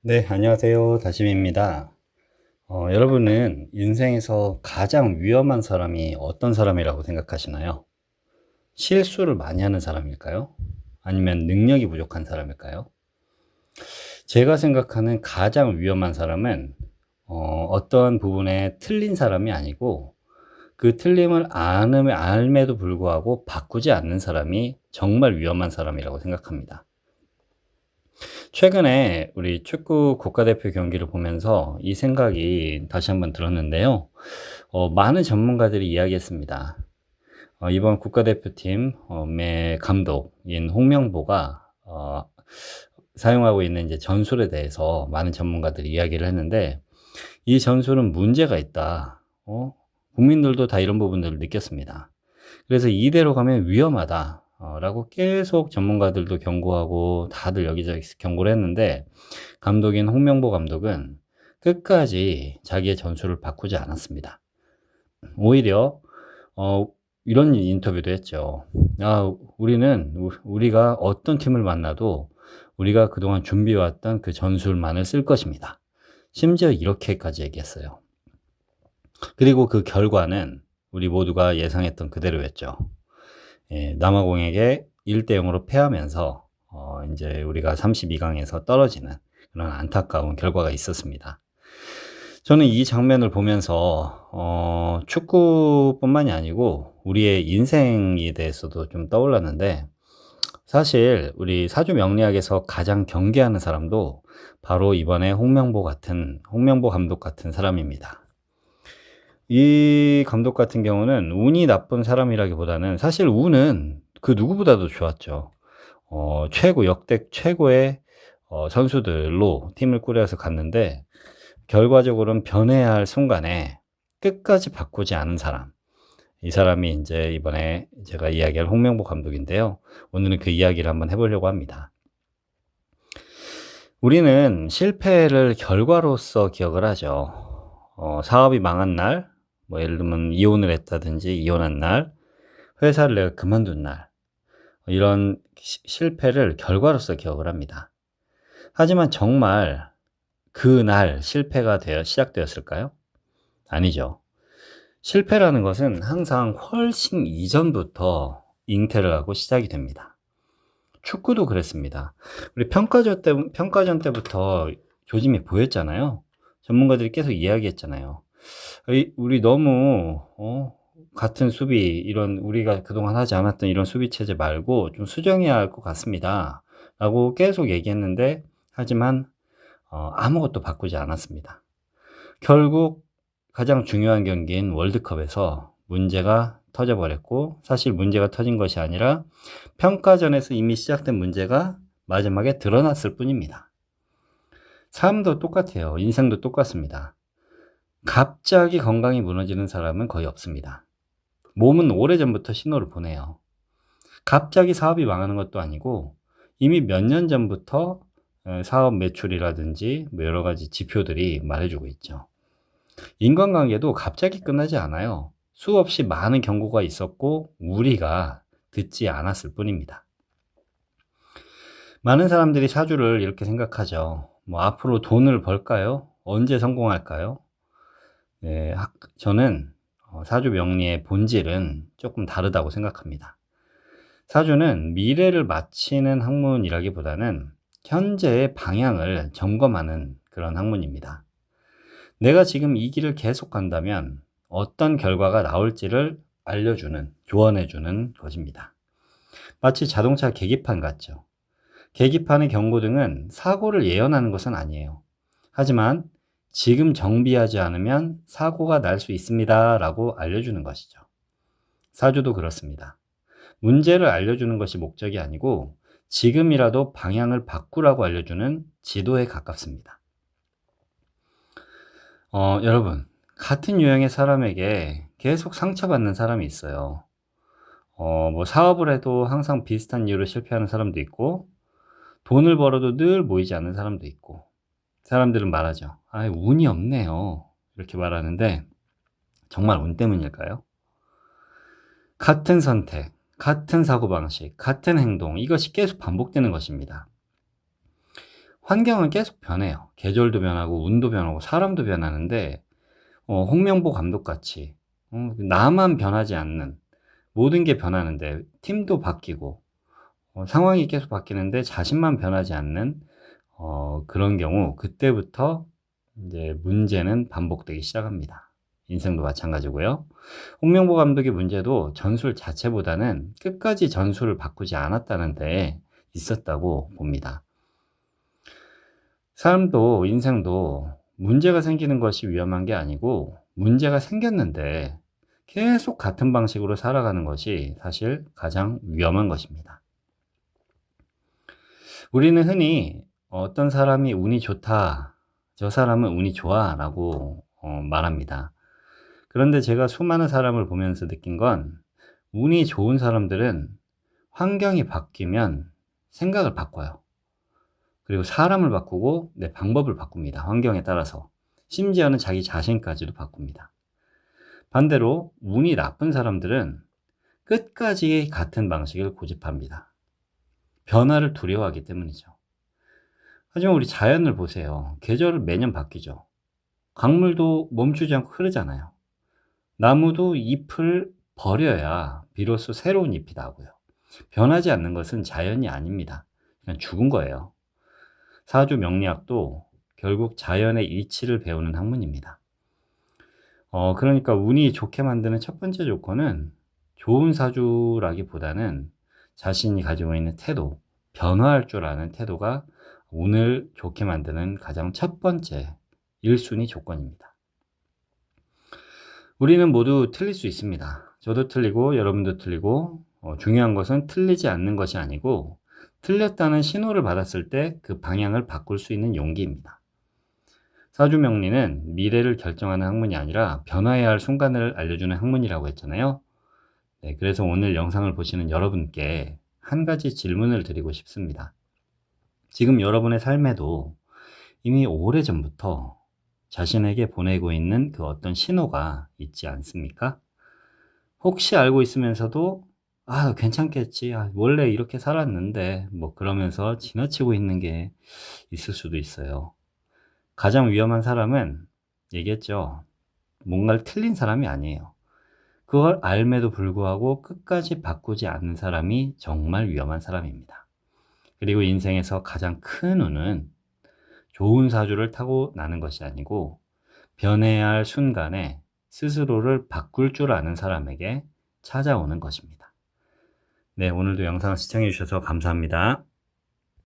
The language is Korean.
네, 안녕하세요. 다심입니다. 여러분은 인생에서 가장 위험한 사람이 어떤 사람이라고 생각하시나요? 실수를 많이 하는 사람일까요? 아니면 능력이 부족한 사람일까요? 제가 생각하는 가장 위험한 사람은 어떠한 부분에 틀린 사람이 아니고 그 틀림을 알매도 불구하고 바꾸지 않는 사람이 정말 위험한 사람이라고 생각합니다. 최근에 우리 축구 국가대표 경기를 보면서 이 생각이 다시 한번 들었는데요. 많은 전문가들이 이야기했습니다. 이번 국가대표팀 의 감독인 홍명보가 사용하고 있는 이제 전술에 대해서 많은 전문가들이 이야기를 했는데 이 전술은 문제가 있다. 국민들도 다 이런 부분들을 느꼈습니다. 그래서 이대로 가면 위험하다. 라고 계속 전문가들도 경고하고 다들 여기저기서 경고를 했는데 감독인 홍명보 감독은 끝까지 자기의 전술을 바꾸지 않았습니다. 오히려 이런 인터뷰도 했죠. 우리가 어떤 팀을 만나도 우리가 그동안 준비해왔던 그 전술만을 쓸 것입니다. 심지어 이렇게까지 얘기했어요. 그리고 그 결과는 우리 모두가 예상했던 그대로였죠. 예, 남아공에게 1대 0으로 패하면서 이제 우리가 32강에서 떨어지는 그런 안타까운 결과가 있었습니다. 저는 이 장면을 보면서 축구뿐만이 아니고 우리의 인생에 대해서도 좀 떠올랐는데 사실 우리 사주 명리학에서 가장 경계하는 사람도 바로 이번에 홍명보 감독 같은 사람입니다. 이 감독 같은 경우는 운이 나쁜 사람이라기보다는 사실 운은 그 누구보다도 좋았죠. 역대 최고의 선수들로 팀을 꾸려서 갔는데 결과적으로는 변해야 할 순간에 끝까지 바꾸지 않은 사람. 이 사람이 인제 이번에 제가 이야기할 홍명보 감독인데요. 오늘은 그 이야기를 한번 해 보려고 합니다. 우리는 실패를 결과로서 기억을 하죠. 사업이 망한 날, 뭐 예를 들면 이혼을 했다든지 이혼한 날, 회사를 내가 그만둔 날, 이런 실패를 결과로서 기억을 합니다. 하지만 정말 그날 실패가 시작되었을까요? 아니죠. 실패라는 것은 항상 훨씬 이전부터 잉태를 하고 시작이 됩니다. 축구도 그랬습니다. 우리 평가전 때부터 조짐이 보였잖아요. 전문가들이 계속 이야기했잖아요. 우리 너무 같은 수비 이런 우리가 그동안 하지 않았던 이런 수비 체제 말고 좀 수정해야 할 것 같습니다. 라고 계속 얘기했는데 하지만 아무것도 바꾸지 않았습니다. 결국 가장 중요한 경기인 월드컵에서 문제가 터져 버렸고 사실 문제가 터진 것이 아니라 평가전에서 이미 시작된 문제가 마지막에 드러났을 뿐입니다. 삶도 똑같아요. 인생도 똑같습니다. 갑자기 건강이 무너지는 사람은 거의 없습니다. 몸은 오래전부터 신호를 보내요. 갑자기 사업이 망하는 것도 아니고 이미 몇 년 전부터 사업 매출이라든지 뭐 여러 가지 지표들이 말해주고 있죠. 인간관계도 갑자기 끝나지 않아요. 수없이 많은 경고가 있었고 우리가 듣지 않았을 뿐입니다. 많은 사람들이 사주를 이렇게 생각하죠. 뭐 앞으로 돈을 벌까요? 언제 성공할까요? 네, 저는 사주 명리의 본질은 조금 다르다고 생각합니다. 사주는 미래를 맞히는 학문이라기보다는 현재의 방향을 점검하는 그런 학문입니다. 내가 지금 이 길을 계속 간다면 어떤 결과가 나올지를 알려주는, 조언해주는 것입니다. 마치 자동차 계기판 같죠. 계기판의 경고등은 사고를 예언하는 것은 아니에요. 하지만 지금 정비하지 않으면 사고가 날 수 있습니다. 라고 알려주는 것이죠. 사주도 그렇습니다. 문제를 알려주는 것이 목적이 아니고 지금이라도 방향을 바꾸라고 알려주는 지도에 가깝습니다. 여러분, 같은 유형의 사람에게 계속 상처받는 사람이 있어요. 뭐 사업을 해도 항상 비슷한 이유로 실패하는 사람도 있고, 돈을 벌어도 늘 모이지 않는 사람도 있고, 사람들은 말하죠. 아, 운이 없네요. 이렇게 말하는데, 정말 운 때문일까요? 같은 선택, 같은 사고방식, 같은 행동, 이것이 계속 반복되는 것입니다. 환경은 계속 변해요. 계절도 변하고 운도 변하고 사람도 변하는데 홍명보 감독같이 나만 변하지 않는, 모든 게 변하는데 팀도 바뀌고 상황이 계속 바뀌는데 자신만 변하지 않는 그런 경우, 그때부터 이제 문제는 반복되기 시작합니다. 인생도 마찬가지고요. 홍명보 감독의 문제도 전술 자체보다는 끝까지 전술을 바꾸지 않았다는 데 있었다고 봅니다. 사람도 인생도 문제가 생기는 것이 위험한 게 아니고, 문제가 생겼는데 계속 같은 방식으로 살아가는 것이 사실 가장 위험한 것입니다. 우리는 흔히 어떤 사람이 운이 좋다, 저 사람은 운이 좋아 라고 말합니다. 그런데 제가 수많은 사람을 보면서 느낀 건, 운이 좋은 사람들은 환경이 바뀌면 생각을 바꿔요. 그리고 사람을 바꾸고 내 방법을 바꿉니다. 환경에 따라서. 심지어는 자기 자신까지도 바꿉니다. 반대로 운이 나쁜 사람들은 끝까지 같은 방식을 고집합니다. 변화를 두려워하기 때문이죠. 하지만 우리 자연을 보세요. 계절은 매년 바뀌죠. 강물도 멈추지 않고 흐르잖아요. 나무도 잎을 버려야 비로소 새로운 잎이 나고요. 변하지 않는 것은 자연이 아닙니다. 그냥 죽은 거예요. 사주 명리학도 결국 자연의 이치를 배우는 학문입니다. 그러니까 운이 좋게 만드는 첫 번째 조건은 좋은 사주라기보다는 자신이 가지고 있는 태도, 변화할 줄 아는 태도가 운을 좋게 만드는 가장 첫 번째 1순위 조건입니다. 우리는 모두 틀릴 수 있습니다. 저도 틀리고 여러분도 틀리고, 중요한 것은 틀리지 않는 것이 아니고 틀렸다는 신호를 받았을 때 그 방향을 바꿀 수 있는 용기입니다. 사주명리는 미래를 결정하는 학문이 아니라 변화해야 할 순간을 알려주는 학문이라고 했잖아요. 네, 그래서 오늘 영상을 보시는 여러분께 한 가지 질문을 드리고 싶습니다. 지금 여러분의 삶에도 이미 오래전부터 자신에게 보내고 있는 그 어떤 신호가 있지 않습니까? 혹시 알고 있으면서도 괜찮겠지. 원래 이렇게 살았는데 뭐 그러면서 지나치고 있는 게 있을 수도 있어요. 가장 위험한 사람은, 얘기했죠, 뭔가를 틀린 사람이 아니에요. 그걸 알매도 불구하고 끝까지 바꾸지 않는 사람이 정말 위험한 사람입니다. 그리고 인생에서 가장 큰 운은 좋은 사주를 타고 나는 것이 아니고 변해야 할 순간에 스스로를 바꿀 줄 아는 사람에게 찾아오는 것입니다. 네, 오늘도 영상을 시청해 주셔서 감사합니다.